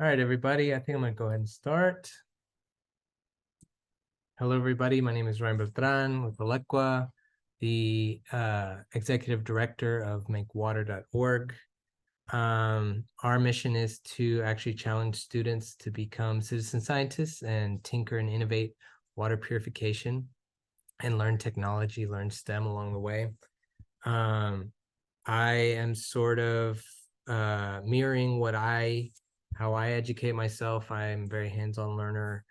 All right, everybody, I think I'm going to go ahead and start. Hello, everybody. My name is Ryan Beltran with Alequa, the executive director of makewater.org. Our mission is to actually challenge students to become citizen scientists and tinker and innovate water purification and learn technology, learn STEM along the way. I am sort of mirroring how I educate myself. I'm a very hands-on learner,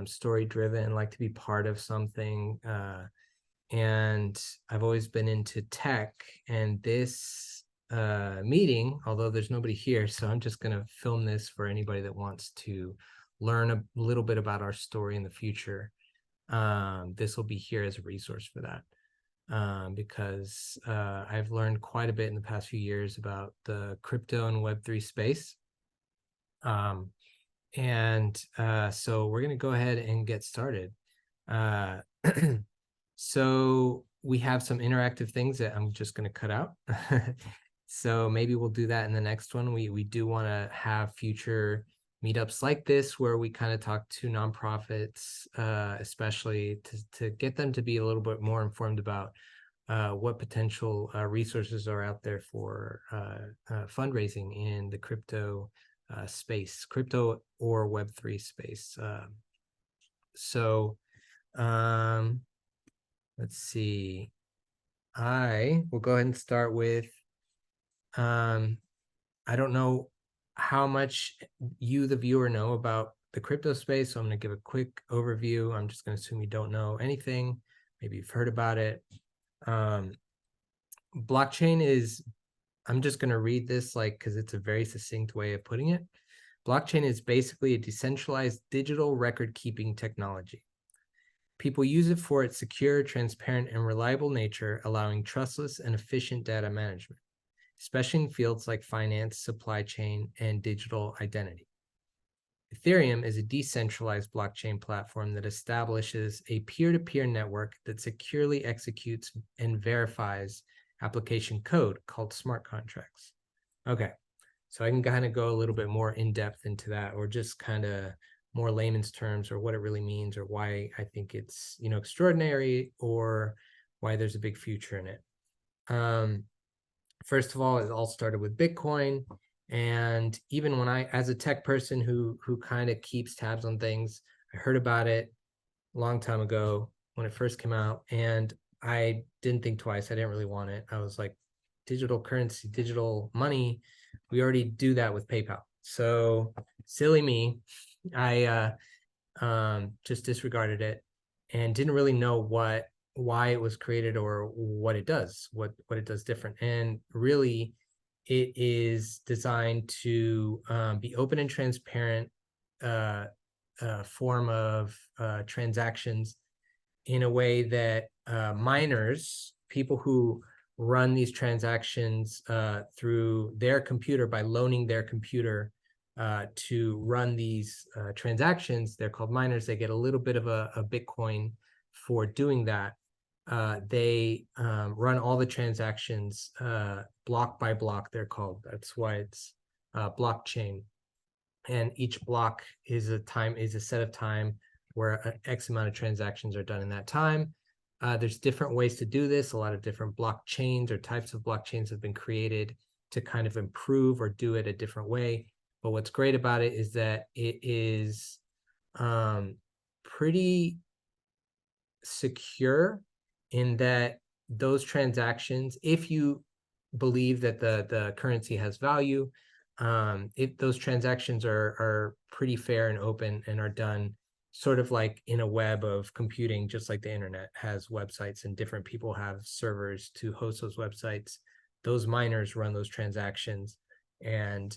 story driven, like to be part of something. And I've always been into tech, and this meeting, although there's nobody here, so I'm just going to film this for anybody that wants to learn a little bit about our story in the future. This will be here as a resource for that. Because I've learned quite a bit in the past few years about the crypto and Web3 space. So we're going to go ahead and get started. So we have some interactive things that I'm just going to cut out. So maybe we'll do that in the next one. We do want to have future meetups like this where we kind of talk to nonprofits, especially to get them to be a little bit more informed about what potential resources are out there for fundraising in the crypto space, crypto or Web3 space. Let's see. I will go ahead and start with, I don't know how much you, the viewer, know about the crypto space, so I'm going to give a quick overview. I'm just going to assume you don't know anything. Maybe you've heard about it. Blockchain is, I'm just going to read this because it's a very succinct way of putting it. Blockchain is basically a decentralized digital record-keeping technology. People use it for its secure, transparent, and reliable nature, allowing trustless and efficient data management, especially in fields like finance, supply chain, and digital identity. Ethereum is a decentralized blockchain platform that establishes a peer-to-peer network that securely executes and verifies application code called smart contracts. Okay, so I can kind of go a little bit more in depth into that, or just kind of more layman's terms, or what it really means, or why I think it's extraordinary, or why there's a big future in it. First of all, it all started with Bitcoin. And even when I, as a tech person who kind of keeps tabs on things, I heard about it a long time ago when it first came out, and I didn't think twice. I didn't really want it. I was like, digital currency, digital money, we already do that with PayPal. So silly me, I just disregarded it and didn't really know why it was created or what it does, what it does different. And really, it is designed to be open and transparent form of transactions in a way that miners, people who run these transactions through their computer by loaning their computer to run these transactions, they're called miners. They get a little bit of a Bitcoin for doing that. They run all the transactions block by block, they're called. That's why it's blockchain. And each block is a set of time where an X amount of transactions are done in that time. There's different ways to do this. A lot of different blockchains or types of blockchains have been created to kind of improve or do it a different way. But what's great about it is that it is pretty secure, in that those transactions, if you believe that the currency has value, those transactions are pretty fair and open and are done sort of like in a web of computing, just like the internet has websites and different people have servers to host those websites. Those miners run those transactions, and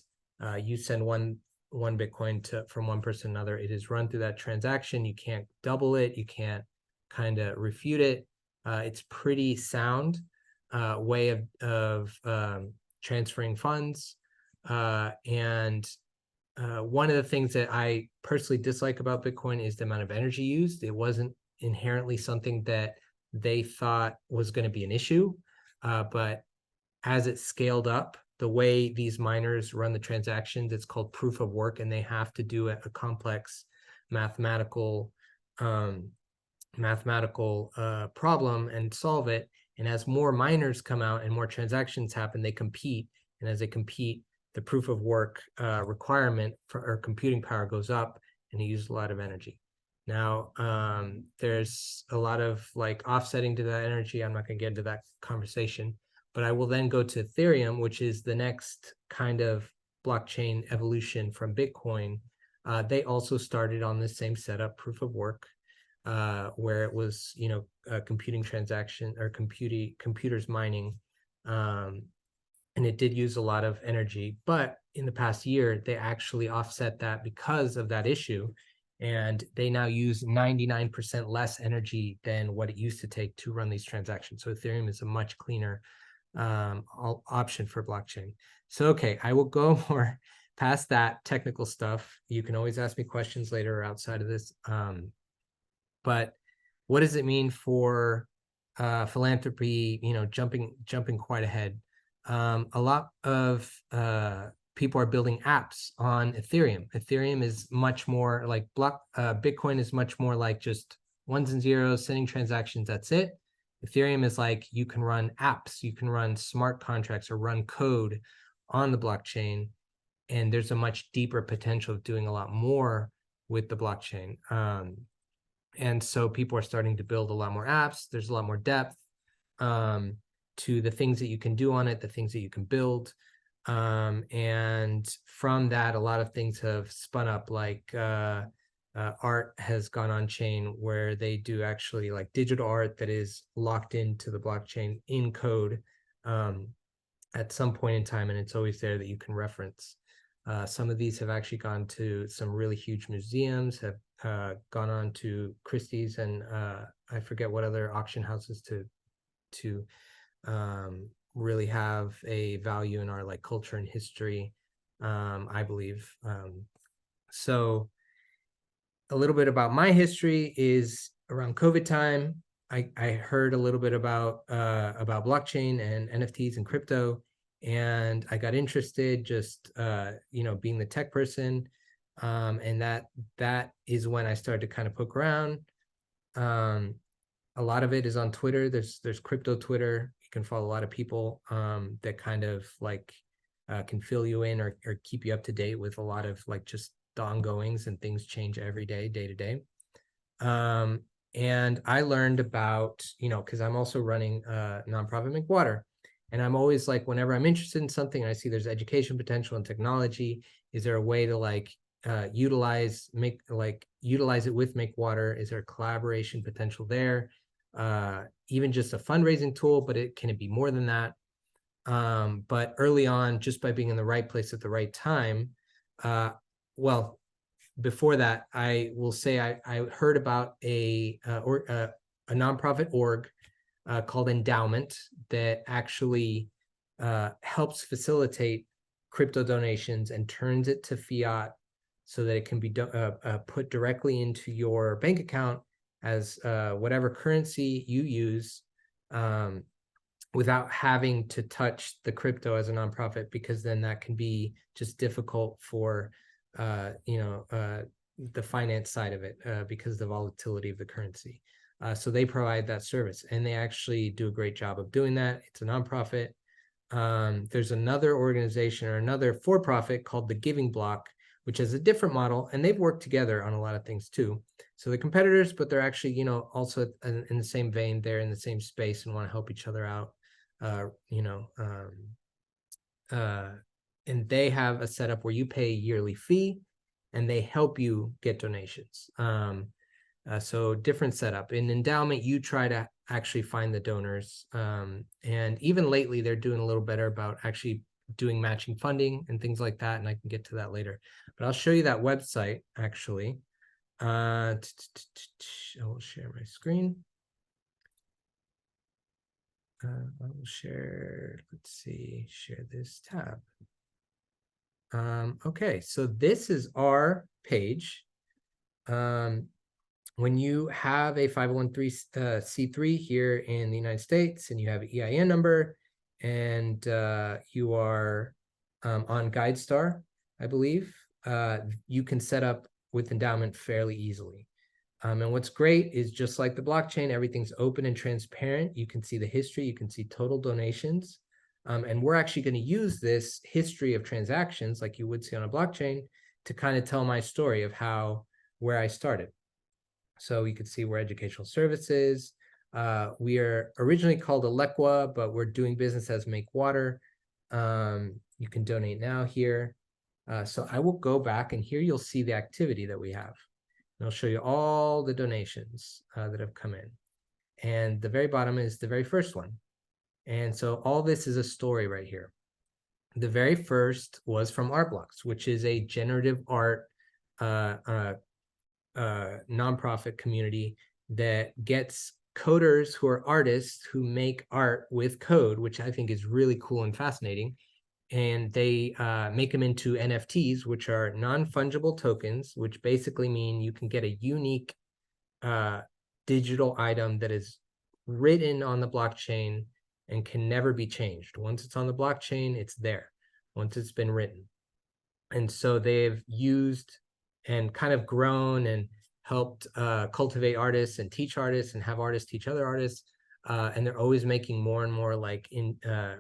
you send one Bitcoin from one person to another. It is run through that transaction. You can't double it. You can't kind of refute it. It's pretty sound way of transferring funds. And one of the things that I personally dislike about Bitcoin is the amount of energy used. It wasn't inherently something that they thought was going to be an issue, but as it scaled up, the way these miners run the transactions, it's called proof of work, and they have to do a complex mathematical problem and solve it. And as more miners come out and more transactions happen, they compete. And as they compete, the proof of work requirement for computing power goes up, and you use a lot of energy. Now, there's a lot of like offsetting to that energy. I'm not going to get into that conversation, but I will then go to Ethereum, which is the next kind of blockchain evolution from Bitcoin. They also started on the same setup, proof of work, where it was, computing transaction or computers mining. And it did use a lot of energy, but in the past year, they actually offset that because of that issue. And they now use 99% less energy than what it used to take to run these transactions. So Ethereum is a much cleaner option for blockchain. So, okay, I will go more past that technical stuff. You can always ask me questions later or outside of this. But what does it mean for philanthropy, jumping quite ahead? A lot of people are building apps on Ethereum. Ethereum is much more like Bitcoin is much more like just ones and zeros, sending transactions, that's it. Ethereum is like you can run apps, you can run smart contracts or run code on the blockchain. And there's a much deeper potential of doing a lot more with the blockchain. And so people are starting to build a lot more apps. There's a lot more depth to the things that you can do on it, the things that you can build. And from that, a lot of things have spun up, like art has gone on chain where they do actually like digital art that is locked into the blockchain in code at some point in time, and it's always there that you can reference. Some of these have actually gone to some really huge museums, have gone on to Christie's, and I forget what other auction houses to really have a value in our like culture and history, I believe. So a little bit about my history is around COVID time. I heard a little bit about blockchain and NFTs and crypto, and I got interested just being the tech person, and that is when I started to kind of poke around. A lot of it is on Twitter. There's crypto Twitter. You can follow a lot of people that kind of like can fill you in or keep you up to date with a lot of like just the ongoings, and things change every day to day. And I learned about, because I'm also running a nonprofit, Make Water. And I'm always like, whenever I'm interested in something, I see there's education potential and technology. Is there a way to like utilize it with Make Water? Is there a collaboration potential there? Even just a fundraising tool, but can it be more than that? But early on, just by being in the right place at the right time, well, before that, I will say I heard about a nonprofit org called Endowment that actually helps facilitate crypto donations and turns it to fiat so that it can be put directly into your bank account as whatever currency you use, without having to touch the crypto as a nonprofit, because then that can be just difficult for the finance side of it, because of the volatility of the currency. So they provide that service, and they actually do a great job of doing that. It's a nonprofit. There's another organization or another for-profit called the Giving Block, which has a different model, and they've worked together on a lot of things too. So they're competitors, but they're actually, also in the same vein. They're in the same space and want to help each other out. And they have a setup where you pay a yearly fee, and they help you get donations. So different setup. In Endowment, you try to actually find the donors. And even lately, they're doing a little better about actually doing matching funding and things like that. And I can get to that later. But I'll show you that website, actually. I will share my screen. I will share, let's see, share this tab. Okay, so this is our page. When you have a 501c3 here in the United States and you have an EIN number and you are on GuideStar, I believe, you can set up with endowment fairly easily. And what's great is, just like the blockchain, everything's open and transparent. You can see the history, you can see total donations. And we're actually going to use this history of transactions, like you would see on a blockchain, to kind of tell my story of where I started. So you could see we're educational services. We are originally called Elecqua, but we're doing business as Make Water. You can donate now here. So I will go back, and here you'll see the activity that we have. And I'll show you all the donations that have come in. And the very bottom is the very first one. And so all this is a story right here. The very first was from Art Blocks, which is a generative art nonprofit community that gets coders who are artists who make art with code, which I think is really cool and fascinating. And they make them into NFTs, which are non-fungible tokens, which basically mean you can get a unique digital item that is written on the blockchain and can never be changed. Once it's on the blockchain, it's there, once it's been written. And so they've used and kind of grown and helped cultivate artists and teach artists and have artists teach other artists. And they're always making more and more like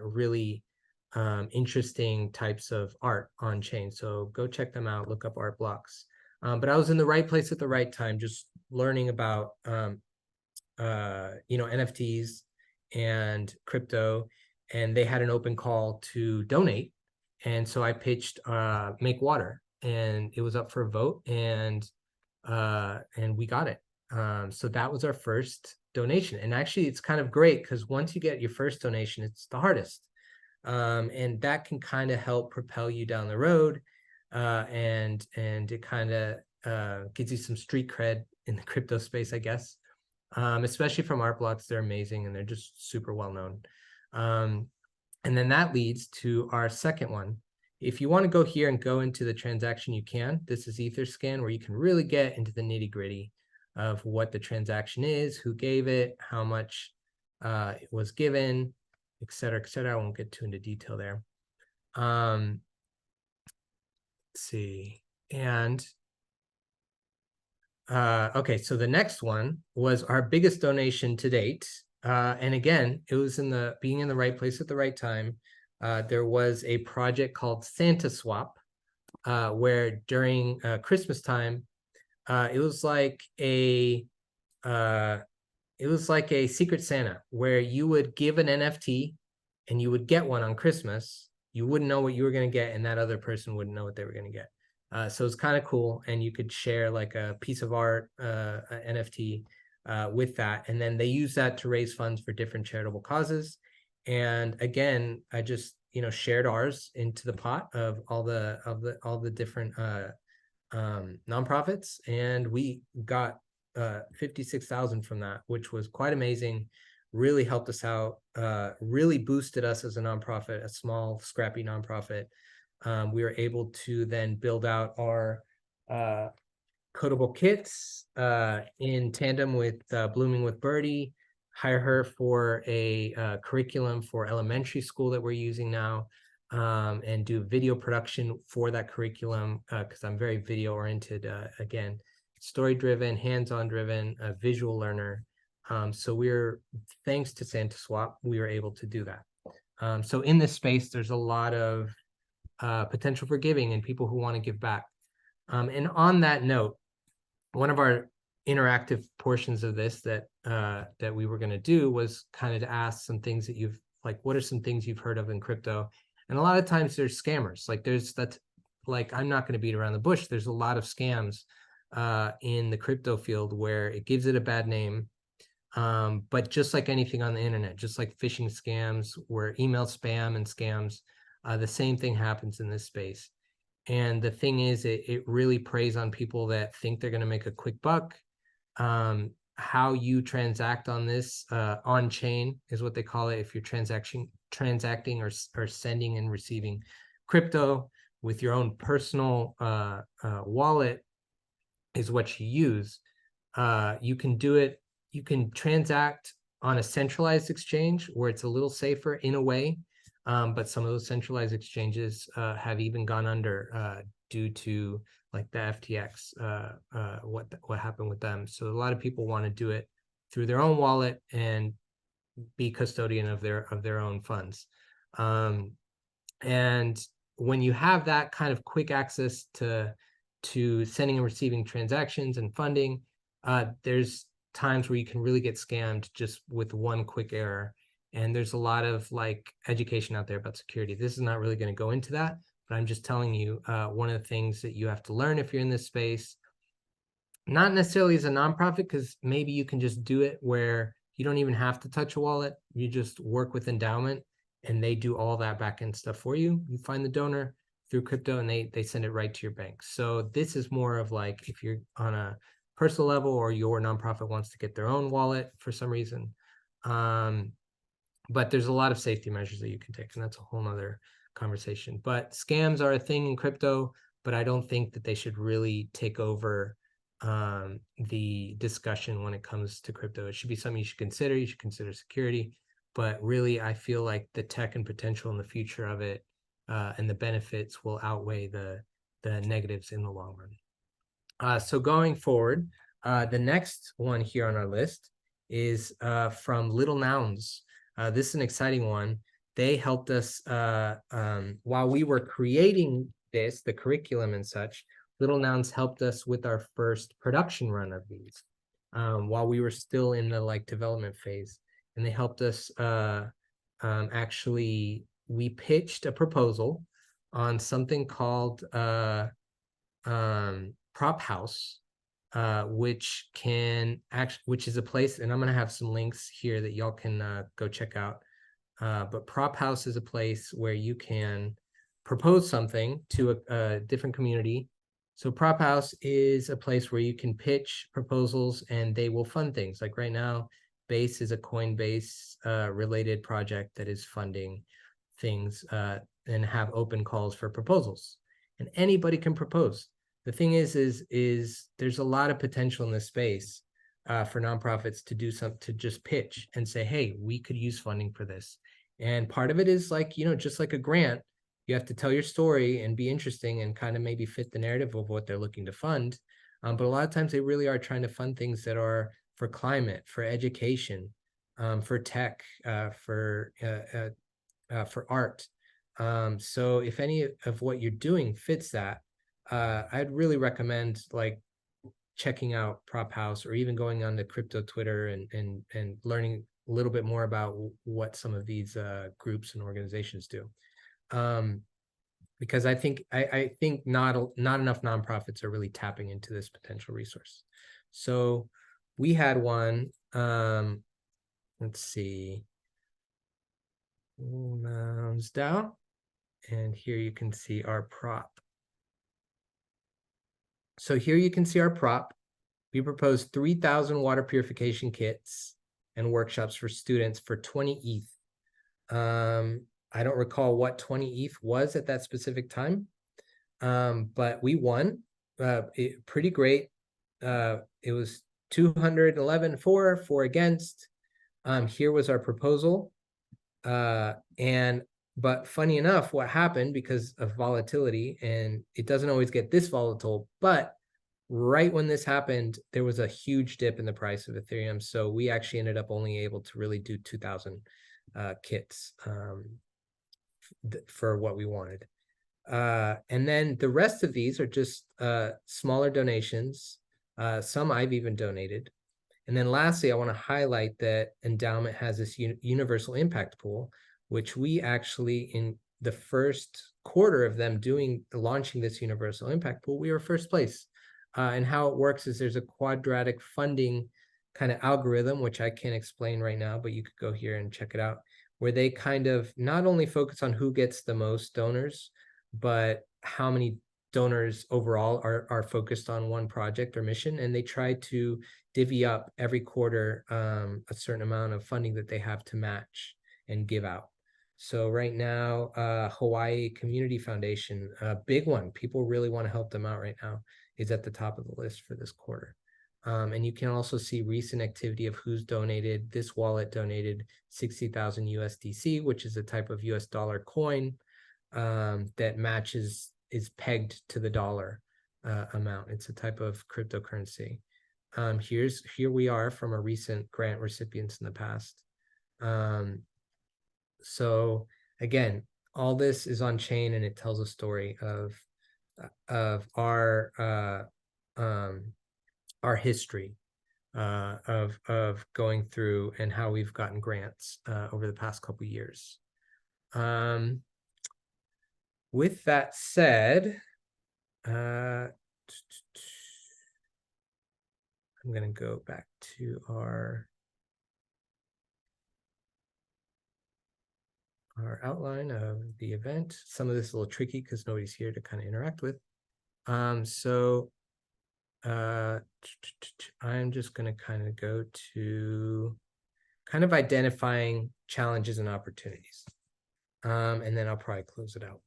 really interesting types of art on chain. So go check them out, look up Art Blocks. But I was in the right place at the right time, just learning about NFTs and crypto, and they had an open call to donate. And so I pitched Make Water, and it was up for a vote, and we got it. So that was our first donation. And actually, it's kind of great because once you get your first donation, it's the hardest. And that can kind of help propel you down the road. And it kind of gives you some street cred in the crypto space, I guess. Especially from Art Blocks. They're amazing, and they're just super well known. And then that leads to our second one. If you want to go here and go into the transaction, you can. This is Etherscan, where you can really get into the nitty gritty of what the transaction is, who gave it, how much it was given, et cetera, et cetera. I won't get too into detail there. Let's see. And okay, so the next one was our biggest donation to date. And again, it was being in the right place at the right time. There was a project called Santa Swap, where during Christmas time, it was like a Secret Santa, where you would give an NFT and you would get one on Christmas. You wouldn't know what you were going to get, and that other person wouldn't know what they were going to get. So it's kind of cool, and you could share like a piece of art, NFT, with that, and then they use that to raise funds for different charitable causes. And again, I just shared ours into the pot of all the different nonprofits, and we got 56,000 from that, which was quite amazing. Really helped us out, really boosted us as a nonprofit, a small, scrappy nonprofit. We were able to then build out our codable kits in tandem with Blooming with Birdie, hire her for a curriculum for elementary school that we're using now, and do video production for that curriculum, because I'm very video oriented, again, story driven, hands-on driven, visual learner. So thanks to Santa Swap, we were able to do that. So in this space, there's a lot of potential for giving and people who want to give back. And on that note, one of our interactive portions of this that we were going to do was kind of to ask some things that what are some things you've heard of in crypto? And a lot of times there's scammers. I'm not going to beat around the bush. There's a lot of scams in the crypto field where it gives it a bad name. But just like anything on the internet, just like phishing scams, where email spam and scams, the same thing happens in this space. And the thing is, it really preys on people that think they're going to make a quick buck. How you transact on this on chain is what they call it. If you're transacting or sending and receiving crypto with your own personal wallet is what you use. You can do it. You can transact on a centralized exchange where it's a little safer in a way. But some of those centralized exchanges have even gone under due to like the FTX, what happened with them. So a lot of people want to do it through their own wallet and be custodian of their own funds. And when you have that kind of quick access to sending and receiving transactions and funding, there's times where you can really get scammed just with one quick error. And there's a lot of like education out there about security. This is not really going to go into that, but I'm just telling you, one of the things that you have to learn if you're in this space, not necessarily as a nonprofit, because maybe you can just do it where you don't even have to touch a wallet. You just work with endowment and they do all that back end stuff for you. You find the donor through crypto and they send it right to your bank. So this is more of like if you're on a personal level or your nonprofit wants to get their own wallet for some reason. But there's a lot of safety measures that you can take, and that's a whole nother conversation. But scams are a thing in crypto, but I don't think that they should really take over the discussion when it comes to crypto. It should be something you should consider. You should consider security, but really, I feel like the tech and potential in the future of it and the benefits will outweigh the negatives in the long run. So going forward, the next one here on our list is from Little Nouns. This is an exciting one. They helped us while we were creating this, the curriculum and such. Little Nouns helped us with our first production run of these while we were still in the like development phase. And they helped us actually, we pitched a proposal on something called Prop House, which is a place, and I'm going to have some links here that y'all can go check out. But Prop House is a place where you can propose something to a different community. So Prop House is a place where you can pitch proposals and they will fund things. Like right now, Base is a Coinbase related project that is funding things and have open calls for proposals. And anybody can propose. The thing is there's a lot of potential in this space for nonprofits to do to just pitch and say, hey, we could use funding for this. And part of it is like, just like a grant, you have to tell your story and be interesting and kind of maybe fit the narrative of what they're looking to fund. But a lot of times they really are trying to fund things that are for climate, for education, for tech, for art. So if any of what you're doing fits that, I'd really recommend like checking out Prop House or even going on the crypto Twitter and learning a little bit more about what some of these groups and organizations do. Because I think not enough nonprofits are really tapping into this potential resource. So we had one, let's see, Nouns DAO, and here you can see our prop. So here you can see our prop. We proposed 3,000 water purification kits and workshops for students for 20 ETH. I don't recall what 20 ETH was at that specific time, but we won. Pretty great. It was 211 for, 4 against. Here was our proposal. But funny enough, what happened because of volatility, and it doesn't always get this volatile, but right when this happened, there was a huge dip in the price of Ethereum. So we actually ended up only able to really do 2,000 kits for what we wanted. And then the rest of these are just smaller donations. Some I've even donated. And then lastly, I want to highlight that Endowment has this universal impact pool, which we actually, in the first quarter of them launching this universal impact pool, we were first place. And how it works is there's a quadratic funding kind of algorithm, which I can't explain right now, but you could go here and check it out, where they kind of not only focus on who gets the most donors, but how many donors overall are focused on one project or mission. And they try to divvy up every quarter a certain amount of funding that they have to match and give out. So right now, Hawaii Community Foundation, a big one, people really want to help them out right now, is at the top of the list for this quarter. And you can also see recent activity of who's donated. This wallet donated 60,000 USDC, which is a type of US dollar coin that matches, is pegged to the dollar amount. It's a type of cryptocurrency. Here we are from a recent grant recipients in the past. So again, all this is on chain, and it tells a story of our history of going through and how we've gotten grants over the past couple of years. With that said, I'm going to go back to our outline of the event. Some of this is a little tricky because nobody's here to kind of interact with. So I'm just going to kind of go to kind of identifying challenges and opportunities. And then I'll probably close it out.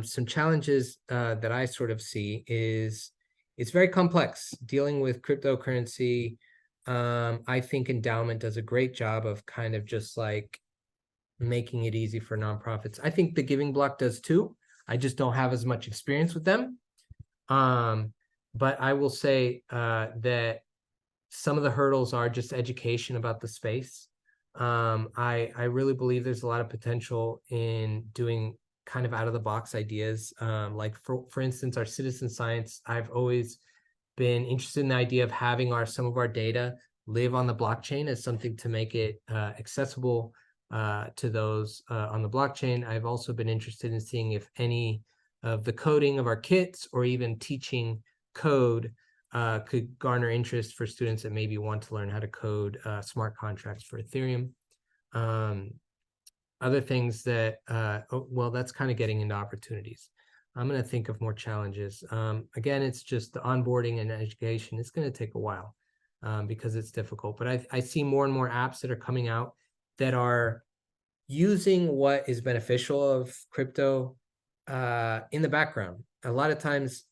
Some challenges that I sort of see is it's very complex dealing with cryptocurrency. I think endowment does a great job of kind of just like making it easy for nonprofits. I think the Giving Block does too. I just don't have as much experience with them. But I will say that some of the hurdles are just education about the space. I really believe there's a lot of potential in doing kind of out of the box ideas. Like for instance, our citizen science, I've always been interested in the idea of having some of our data live on the blockchain as something to make it accessible to those on the blockchain. I've also been interested in seeing if any of the coding of our kits or even teaching code could garner interest for students that maybe want to learn how to code smart contracts for Ethereum. Other things that, well, that's kind of getting into opportunities. I'm going to think of more challenges. Again, it's just the onboarding and education. It's going to take a while because it's difficult. But I see more and more apps that are coming out that are using what is beneficial of crypto in the background. A lot of times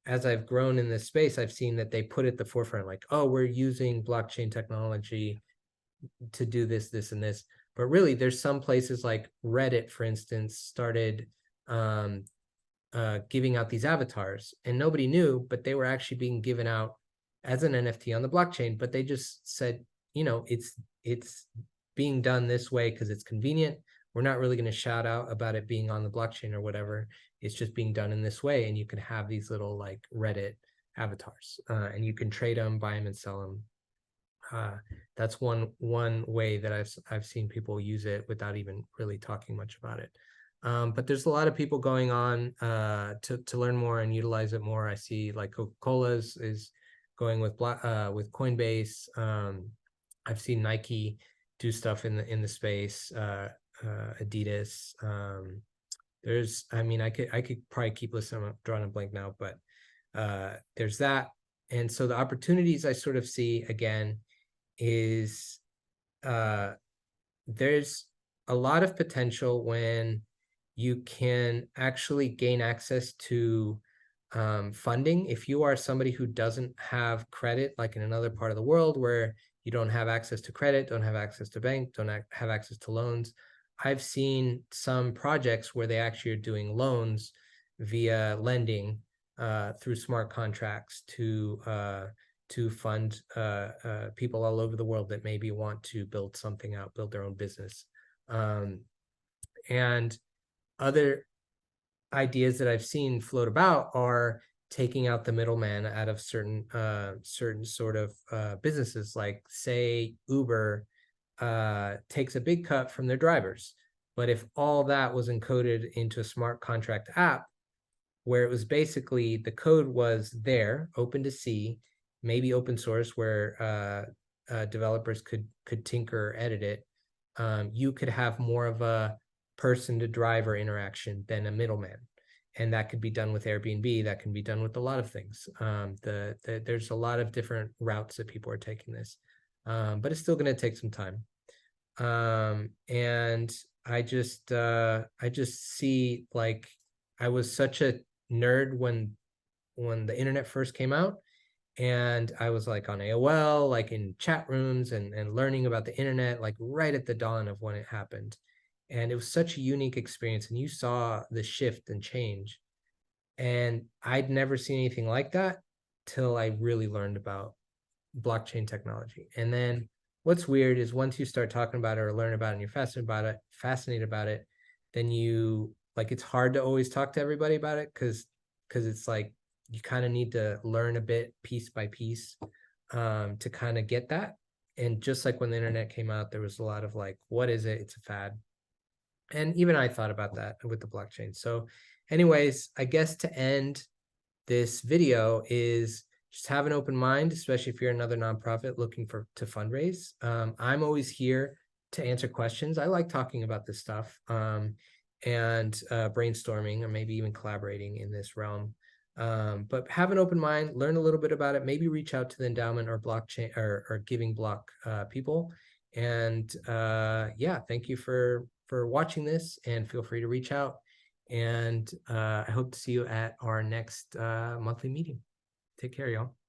as I've grown in this space, I've seen that they put it at the forefront, like, oh, we're using blockchain technology to do this, this, and this. But really, there's some places like Reddit, for instance, started giving out these avatars, and nobody knew, but they were actually being given out as an NFT on the blockchain. But they just said, it's being done this way because it's convenient. We're not really going to shout out about it being on the blockchain or whatever. It's just being done in this way, and you can have these little like Reddit avatars, and you can trade them, buy them, and sell them. That's one way that I've seen people use it without even really talking much about it. But there's a lot of people going on to learn more and utilize it more. I see like Coca-Cola is going with Coinbase. I've seen Nike do stuff in the space. Adidas. I could probably keep listening. I'm drawing a blank now, but there's that. And so the opportunities I sort of see again is there's a lot of potential when you can actually gain access to funding. If you are somebody who doesn't have credit, like in another part of the world where you don't have access to credit, don't have access to bank, don't have access to loans, I've seen some projects where they actually are doing loans via lending through smart contracts to fund people all over the world that maybe want to build something out, build their own business. And other ideas that I've seen float about are taking out the middleman out of certain sort of businesses, like say Uber takes a big cut from their drivers. But if all that was encoded into a smart contract app, where it was basically the code was there, open to see, maybe open source, where developers could tinker or edit it, you could have more of a person to driver interaction than a middleman. And that could be done with Airbnb. That can be done with a lot of things. There's a lot of different routes that people are taking this, but it's still going to take some time. And I just see, like, I was such a nerd when the internet first came out, And I was like on AOL, like in chat rooms and learning about the internet, like right at the dawn of when it happened. And it was such a unique experience. And you saw the shift and change. And I'd never seen anything like that till I really learned about blockchain technology. And then what's weird is once you start talking about it or learn about it and you're fascinated about it, then you like it's hard to always talk to everybody about it because it's like you kind of need to learn a bit piece by piece to kind of get that. And just like when the internet came out, there was a lot of like, what is it? It's a fad. And even I thought about that with the blockchain. So, anyways, I guess to end this video is just have an open mind, especially if you're another nonprofit looking to fundraise. I'm always here to answer questions. I like talking about this stuff and brainstorming or maybe even collaborating in this realm. But have an open mind, learn a little bit about it, maybe reach out to the endowment or blockchain or giving block people. And yeah, thank you for watching this, and feel free to reach out. And I hope to see you at our next monthly meeting. Take care, y'all.